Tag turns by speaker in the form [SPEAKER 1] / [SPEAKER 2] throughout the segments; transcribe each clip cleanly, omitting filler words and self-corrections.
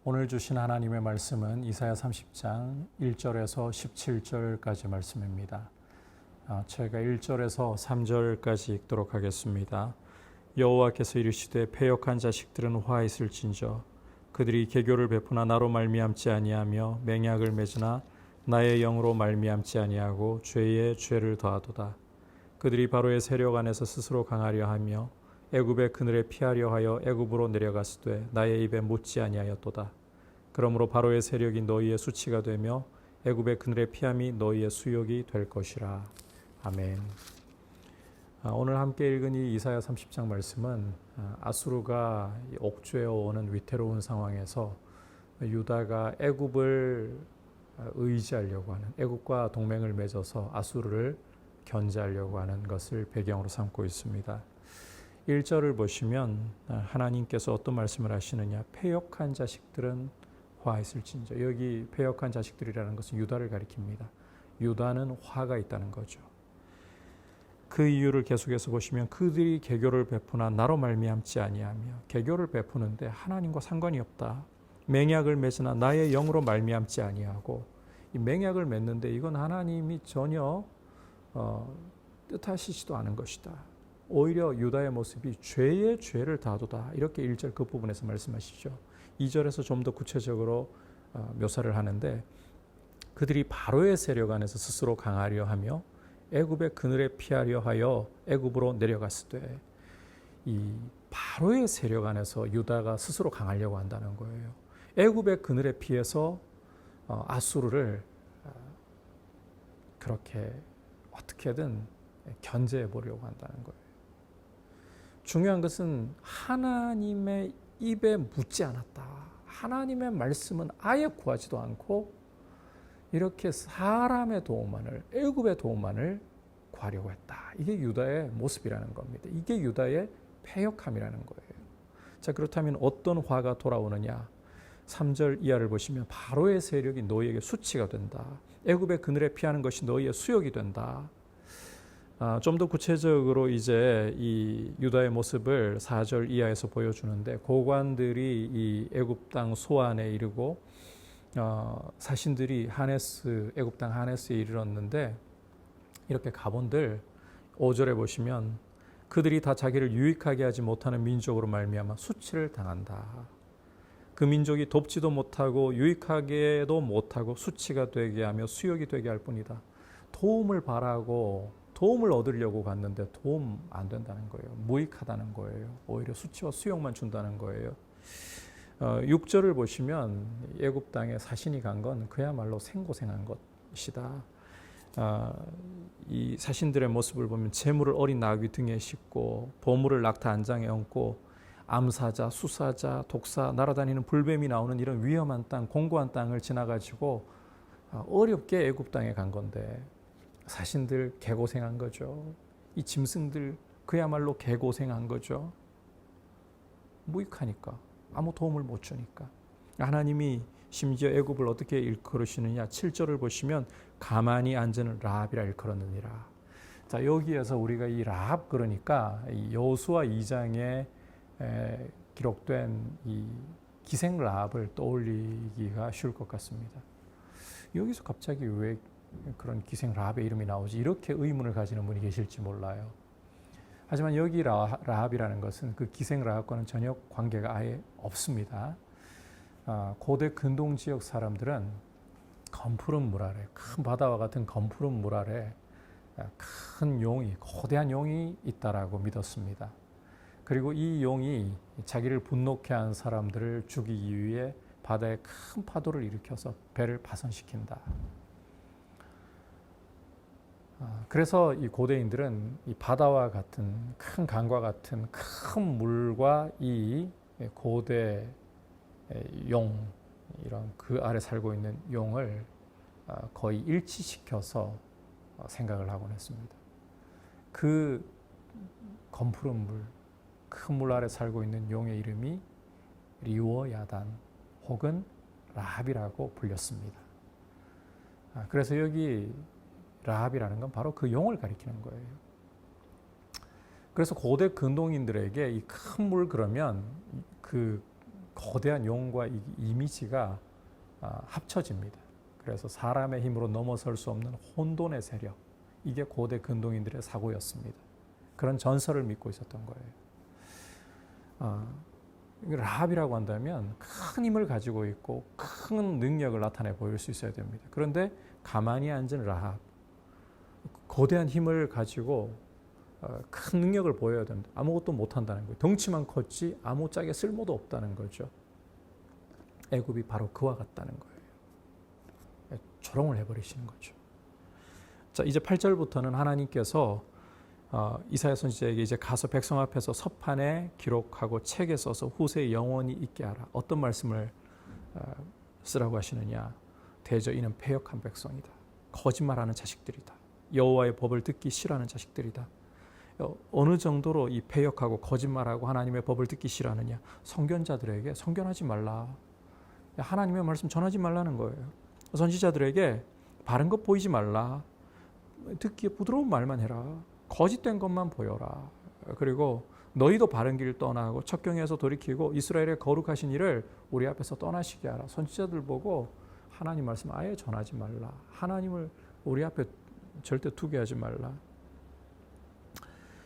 [SPEAKER 1] 오늘 주신 하나님의 말씀은 이사야 30장 1절에서 17절까지 말씀입니다. 제가 1절에서 3절까지 읽도록 하겠습니다. 여호와께서 이르시되 패역한 자식들은 화 있을진저 그들이 계교를 베푸나 나로 말미암지 아니하며 맹약을 맺으나 나의 영으로 말미암지 아니하고 죄에 죄를 더하도다. 그들이 바로의 세력 안에서 스스로 강하려 하며 애굽의 그늘에 피하려 하여 애굽으로 내려갔으되 나의 입에 묻지 아니하였도다. 그러므로 바로의 세력이 너희의 수치가 되며 애굽의 그늘에 피함이 너희의 수욕이 될 것이라. 아멘. 오늘 함께 읽은 이 이사야 30장 말씀은 아수르가 옥죄어 오는 위태로운 상황에서 유다가 애굽을 의지하려고 하는, 애굽과 동맹을 맺어서 아수르를 견제하려고 하는 것을 배경으로 삼고 있습니다. 1절을 보시면 하나님께서 어떤 말씀을 하시느냐, 패역한 자식들은 화 있을진저. 여기 패역한 자식들이라는 것은 유다를 가리킵니다. 유다는 화가 있다는 거죠. 그 이유를 계속해서 보시면 그들이 계교를 베푸나 나로 말미암지 아니하며, 계교를 베푸는데 하나님과 상관이 없다. 맹약을 맺으나 나의 영으로 말미암지 아니하고, 이 맹약을 맺는데 이건 하나님이 전혀 뜻하시지도 않은 것이다. 오히려 유다의 모습이 죄의 죄를 다하도다. 이렇게 1절 그 부분에서 말씀하시죠. 2절에서 좀 더 구체적으로 묘사를 하는데, 그들이 바로의 세력 안에서 스스로 강하려 하며 애굽의 그늘에 피하려 하여 애굽으로 내려갔으되, 이 바로의 세력 안에서 유다가 스스로 강하려고 한다는 거예요. 애굽의 그늘에 피해서 아수르를 그렇게 어떻게든 견제해 보려고 한다는 거예요. 중요한 것은 하나님의 입에 묻지 않았다. 하나님의 말씀은 아예 구하지도 않고 이렇게 사람의 도움만을, 애굽의 도움만을 구하려고 했다. 이게 유다의 모습이라는 겁니다. 이게 유다의 패역함이라는 거예요. 자, 그렇다면 어떤 화가 돌아오느냐? 3절 이하를 보시면 바로의 세력이 너희에게 수치가 된다. 애굽의 그늘에 피하는 것이 너희의 수욕이 된다. 좀 더 구체적으로 이제 이 유다의 모습을 4절 이하에서 보여주는데, 고관들이 이 애굽 땅 소안에 이르고 사신들이 애굽 땅 하네스에 이르렀는데, 이렇게 가본들 5절에 보시면 그들이 다 자기를 유익하게 하지 못하는 민족으로 말미암아 수치를 당한다. 그 민족이 돕지도 못하고 유익하게도 못하고 수치가 되게 하며 수욕이 되게 할 뿐이다. 도움을 바라고 도움을 얻으려고 갔는데 도움 안 된다는 거예요. 무익하다는 거예요. 오히려 수치와 수욕만 준다는 거예요. 6절을 보시면 애굽 땅에 사신이 간 건 그야말로 생고생한 것이다. 이 사신들의 모습을 보면 재물을 어린 나귀 등에 싣고 보물을 낙타 안장에 얹고 암사자, 수사자, 독사, 날아다니는 불뱀이 나오는 이런 위험한 땅, 공고한 땅을 지나가지고 어렵게 애굽 땅에 간 건데, 사신들 개고생한 거죠. 이 짐승들 그야말로 개고생한 거죠. 무익하니까, 아무 도움을 못 주니까. 하나님이 심지어 애굽을 어떻게 일컬으시느냐, 7절을 보시면 가만히 앉은 라합이라 일컬었느니라. 자, 여기에서 우리가 이 라합, 그러니까 여호수아 2장에 기록된 이 기생 라합을 떠올리기가 쉬울 것 같습니다. 여기서 갑자기 왜 그런 기생 라합의 이름이 나오지? 이렇게 의문을 가지는 분이 계실지 몰라요. 하지만 여기 라합이라는 것은 그 기생 라합과는 전혀 관계가 아예 없습니다. 고대 근동 지역 사람들은 검푸른 물 아래, 큰 바다와 같은 검푸른 물 아래 큰 용이, 거대한 용이 있다라고 믿었습니다. 그리고 이 용이 자기를 분노케 한 사람들을 죽이기 위해 바다에 큰 파도를 일으켜서 배를 파손시킨다. 그래서 이 고대인들은 이 바다와 같은 큰 강과 같은 큰 물과 이 고대 용, 이런 그 아래 살고 있는 용을 거의 일치시켜서 생각을 하곤 했습니다. 그 검푸른 물, 큰 물 아래 살고 있는 용의 이름이 리워야단 혹은 라합이라고 불렸습니다. 그래서 여기 라합이라는 건 바로 그 용을 가리키는 거예요. 그래서 고대 근동인들에게 이 큰 물, 그러면 그 거대한 용과 이 이미지가 합쳐집니다. 그래서 사람의 힘으로 넘어설 수 없는 혼돈의 세력, 이게 고대 근동인들의 사고였습니다. 그런 전설을 믿고 있었던 거예요. 라합이라고 한다면 큰 힘을 가지고 있고 큰 능력을 나타내 보일 수 있어야 됩니다. 그런데 가만히 앉은 라합, 거대한 힘을 가지고 큰 능력을 보여야 됩니다. 아무것도 못한다는 거예요. 덩치만 컸지 아무짝에 쓸모도 없다는 거죠. 애굽이 바로 그와 같다는 거예요. 조롱을 해버리시는 거죠. 자, 이제 8절부터는 하나님께서 이사야 선지자에게 이제 가서 백성 앞에서 서판에 기록하고 책에 써서 후세에 영원히 있게 하라. 어떤 말씀을 쓰라고 하시느냐. 대저 이는 패역한 백성이다. 거짓말하는 자식들이다. 여호와의 법을 듣기 싫어하는 자식들이다. 어느 정도로 이 패역하고 거짓말하고 하나님의 법을 듣기 싫어하느냐. 선견자들에게 선견하지 말라. 하나님의 말씀 전하지 말라는 거예요. 선지자들에게 바른 것 보이지 말라. 듣기에 부드러운 말만 해라. 거짓된 것만 보여라. 그리고 너희도 바른 길 떠나고 첩경에서 돌이키고 이스라엘의 거룩하신 일을 우리 앞에서 떠나시게 하라. 선지자들 보고 하나님 말씀 아예 전하지 말라. 하나님을 우리 앞에 절대 두게 하지 말라.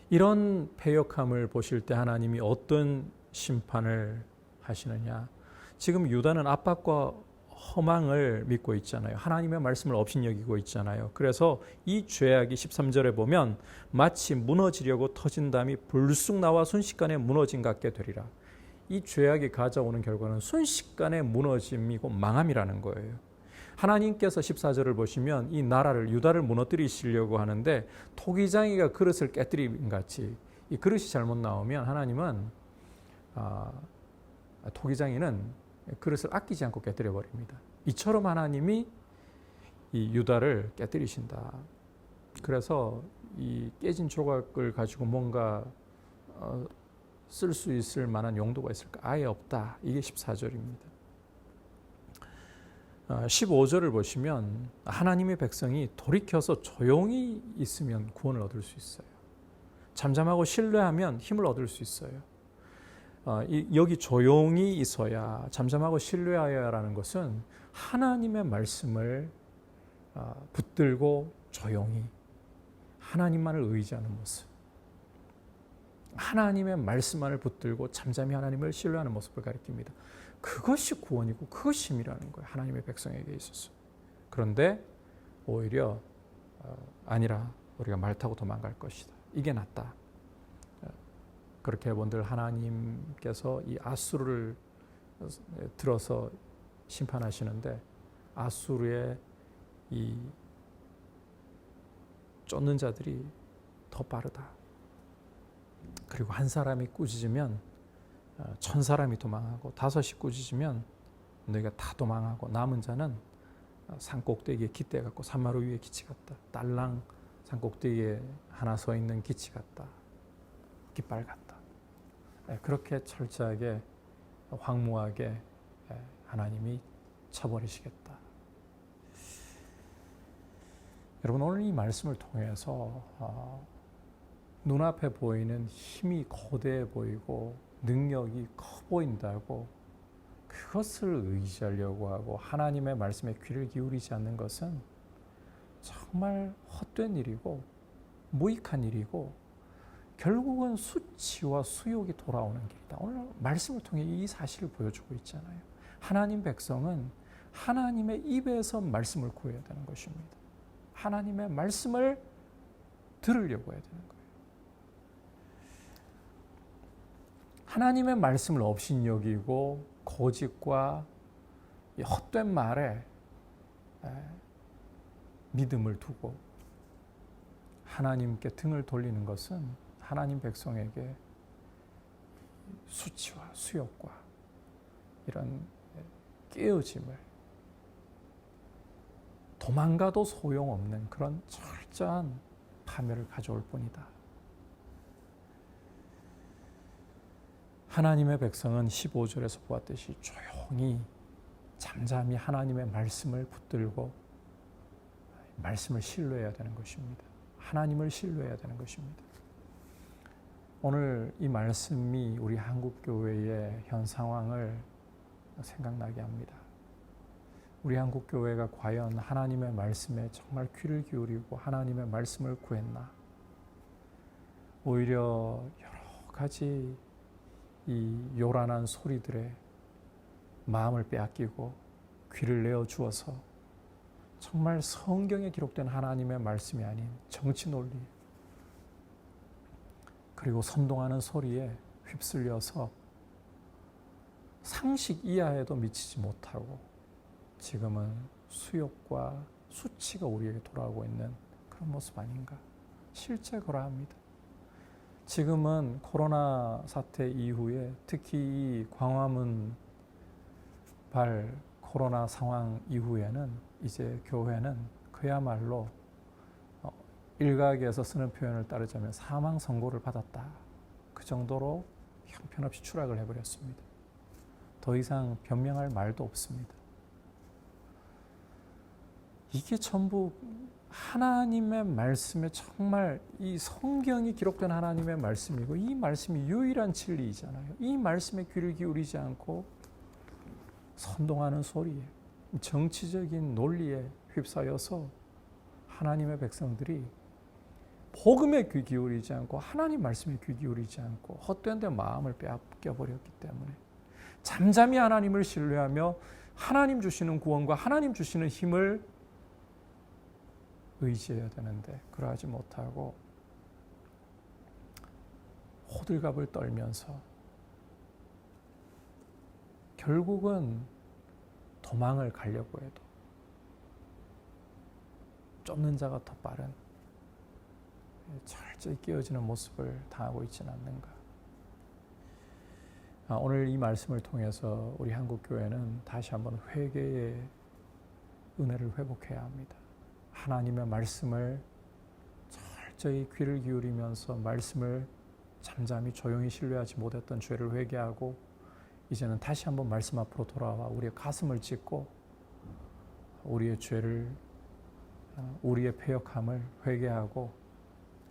[SPEAKER 1] 이런 패역함을 보실 때 하나님이 어떤 심판을 하시느냐. 지금 유다는 압박과 허망을 믿고 있잖아요. 하나님의 말씀을 업신여기고 있잖아요. 그래서 이 죄악이 13절에 보면 마치 무너지려고 터진 담이 불쑥 나와 순식간에 무너진 같게 되리라. 이 죄악이 가져오는 결과는 순식간에 무너짐이고 망함이라는 거예요. 하나님께서 14절을 보시면 이 나라를 유다를 무너뜨리시려고 하는데 토기장이가 그릇을 깨뜨린 같이 이 그릇이 잘못 나오면 하나님은 토기장이는 그릇을 아끼지 않고 깨뜨려 버립니다. 이처럼 하나님이 이 유다를 깨뜨리신다. 그래서 이 깨진 조각을 가지고 뭔가 쓸 수 있을 만한 용도가 있을까? 아예 없다. 이게 14절입니다. 15절을 보시면 하나님의 백성이 돌이켜서 조용히 있으면 구원을 얻을 수 있어요. 잠잠하고 신뢰하면 힘을 얻을 수 있어요. 여기 조용히 있어야, 잠잠하고 신뢰하여야라는 것은 하나님의 말씀을 붙들고 조용히 하나님만을 의지하는 모습, 하나님의 말씀만을 붙들고 잠잠히 하나님을 신뢰하는 모습을 가리킵니다. 그것이 구원이고 그것이 힘이라는 거예요. 하나님의 백성에게 있어서. 그런데 오히려 아니라 우리가 말 타고 도망갈 것이다. 이게 낫다. 그렇게 본들 하나님께서 이 아수르를 들어서 심판하시는데 아수르의 이 쫓는 자들이 더 빠르다. 그리고 한 사람이 꾸짖으면 1000사람이 도망하고 5이 꾸짖으면 너희가 다 도망하고 남은 자는 산 꼭대기에 깃대 같고 산마루 위에 기치 같다. 딸랑 산 꼭대기에 하나 서 있는 기치 같다. 깃발 같다. 그렇게 철저하게 황무하게 하나님이 쳐버리시겠다. 여러분 오늘 이 말씀을 통해서 눈앞에 보이는 힘이 거대해 보이고 능력이 커 보인다고 그것을 의지하려고 하고 하나님의 말씀에 귀를 기울이지 않는 것은 정말 헛된 일이고 무익한 일이고 결국은 수치와 수욕이 돌아오는 길이다. 오늘 말씀을 통해 이 사실을 보여주고 있잖아요. 하나님 백성은 하나님의 입에서 말씀을 구해야 되는 것입니다. 하나님의 말씀을 들으려고 해야 되는 거예요. 하나님의 말씀을 업신여기고 거짓과 헛된 말에 믿음을 두고 하나님께 등을 돌리는 것은 하나님 백성에게 수치와 수욕과 이런 깨어짐을 도망가도 소용없는 그런 철저한 파멸을 가져올 뿐이다. 하나님의 백성은 15절에서 보았듯이 조용히 잠잠히 하나님의 말씀을 붙들고 말씀을 신뢰해야 되는 것입니다. 하나님을 신뢰해야 되는 것입니다. 오늘 이 말씀이 우리 한국교회의 현 상황을 생각나게 합니다. 우리 한국 교회가 과연 하나님의 말씀에 정말 귀를 기울이고 하나님의 말씀을 구했나? 오히려 여러 가지 이 요란한 소리들에 마음을 빼앗기고 귀를 내어 주어서 정말 성경에 기록된 하나님의 말씀이 아닌 정치 논리 그리고 선동하는 소리에 휩쓸려서 상식 이하에도 미치지 못하고 지금은 수욕과 수치가 우리에게 돌아오고 있는 그런 모습 아닌가? 실제 그러합니다. 지금은 코로나 사태 이후에 특히 이 광화문 발 코로나 상황 이후에는 이제 교회는 그야말로 일각에서 쓰는 표현을 따르자면 사망 선고를 받았다. 그 정도로 형편없이 추락을 해버렸습니다. 더 이상 변명할 말도 없습니다. 이게 전부 하나님의 말씀에 정말 이 성경이 기록된 하나님의 말씀이고 이 말씀이 유일한 진리이잖아요. 이 말씀에 귀를 기울이지 않고 선동하는 소리에 정치적인 논리에 휩싸여서 하나님의 백성들이 복음에 귀 기울이지 않고 하나님 말씀에 귀 기울이지 않고 헛된 데 마음을 빼앗겨버렸기 때문에 잠잠히 하나님을 신뢰하며 하나님 주시는 구원과 하나님 주시는 힘을 의지해야 되는데 그러하지 못하고 호들갑을 떨면서 결국은 도망을 가려고 해도 쫓는 자가 더 빠른 철저히 깨어지는 모습을 당하고 있지는 않는가. 오늘 이 말씀을 통해서 우리 한국교회는 다시 한번 회개의 은혜를 회복해야 합니다. 하나님의 말씀을 철저히 귀를 기울이면서 말씀을 잠잠히 조용히 신뢰하지 못했던 죄를 회개하고 이제는 다시 한번 말씀 앞으로 돌아와 우리의 가슴을 찢고 우리의 죄를 우리의 패역함을 회개하고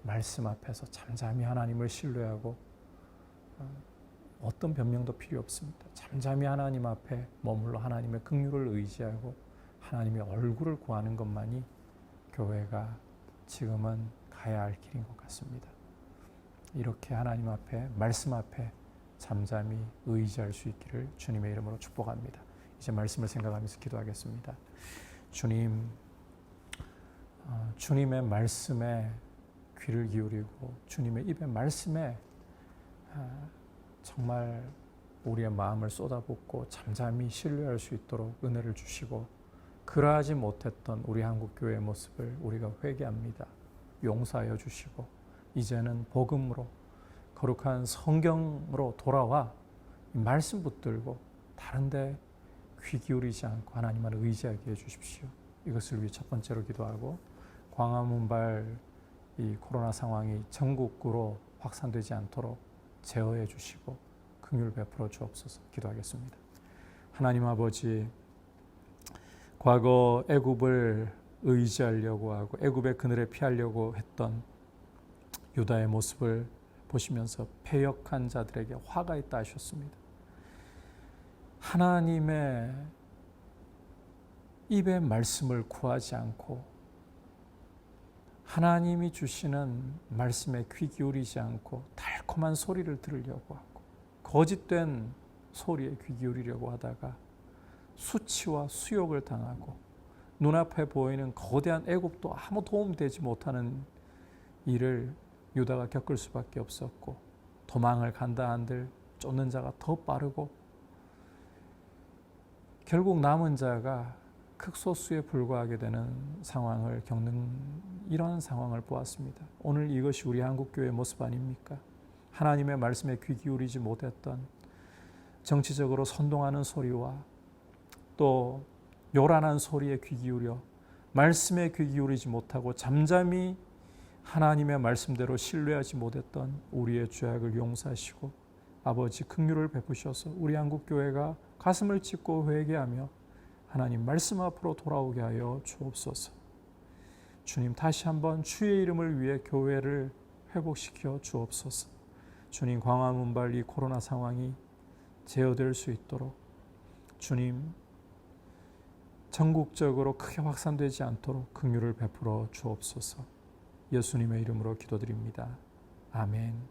[SPEAKER 1] 말씀 앞에서 잠잠히 하나님을 신뢰하고 어떤 변명도 필요 없습니다. 잠잠히 하나님 앞에 머물러 하나님의 긍휼을 의지하고 하나님의 얼굴을 구하는 것만이 교회가 지금은 가야 할 길인 것 같습니다. 이렇게 하나님 앞에 말씀 앞에 잠잠히 의지할 수 있기를 주님의 이름으로 축복합니다. 이제 말씀을 생각하면서 기도하겠습니다. 주님, 주님의 말씀에 귀를 기울이고 주님의 입의 말씀에 정말 우리의 마음을 쏟아붓고 잠잠히 신뢰할 수 있도록 은혜를 주시고 그러하지 못했던 우리 한국교회의 모습을 우리가 회개합니다. 용서하여 주시고 이제는 복음으로 거룩한 성경으로 돌아와 말씀 붙들고 다른 데 귀 기울이지 않고 하나님만 의지하게 해주십시오. 이것을 위해 첫 번째로 기도하고 광화문발 이 코로나 상황이 전국으로 확산되지 않도록 제어해 주시고 긍휼 베풀어 주옵소서. 기도하겠습니다. 하나님 아버지, 과거 애굽을 의지하려고 하고 애굽의 그늘에 피하려고 했던 유다의 모습을 보시면서 패역한 자들에게 화가 있다 하셨습니다. 하나님의 입의 말씀을 구하지 않고 하나님이 주시는 말씀에 귀 기울이지 않고 달콤한 소리를 들으려고 하고 거짓된 소리에 귀 기울이려고 하다가 수치와 수욕을 당하고 눈앞에 보이는 거대한 애굽도 아무 도움되지 못하는 일을 유다가 겪을 수밖에 없었고 도망을 간다 한들 쫓는 자가 더 빠르고 결국 남은 자가 극소수에 불과하게 되는 상황을 겪는 이런 상황을 보았습니다. 오늘 이것이 우리 한국교회의 모습 아닙니까? 하나님의 말씀에 귀 기울이지 못했던 정치적으로 선동하는 소리와 또 요란한 소리에 귀 기울여 말씀에 귀 기울이지 못하고 잠잠히 하나님의 말씀대로 신뢰하지 못했던 우리의 죄악을 용서하시고 아버지 긍휼을 베푸셔서 우리 한국교회가 가슴을 찢고 회개하며 하나님 말씀 앞으로 돌아오게 하여 주옵소서. 주님, 다시 한번 주의 이름을 위해 교회를 회복시켜 주옵소서. 주님, 광화문발 이 코로나 상황이 제어될 수 있도록 주님, 전국적으로 크게 확산되지 않도록 긍휼을 베풀어 주옵소서. 예수님의 이름으로 기도드립니다. 아멘.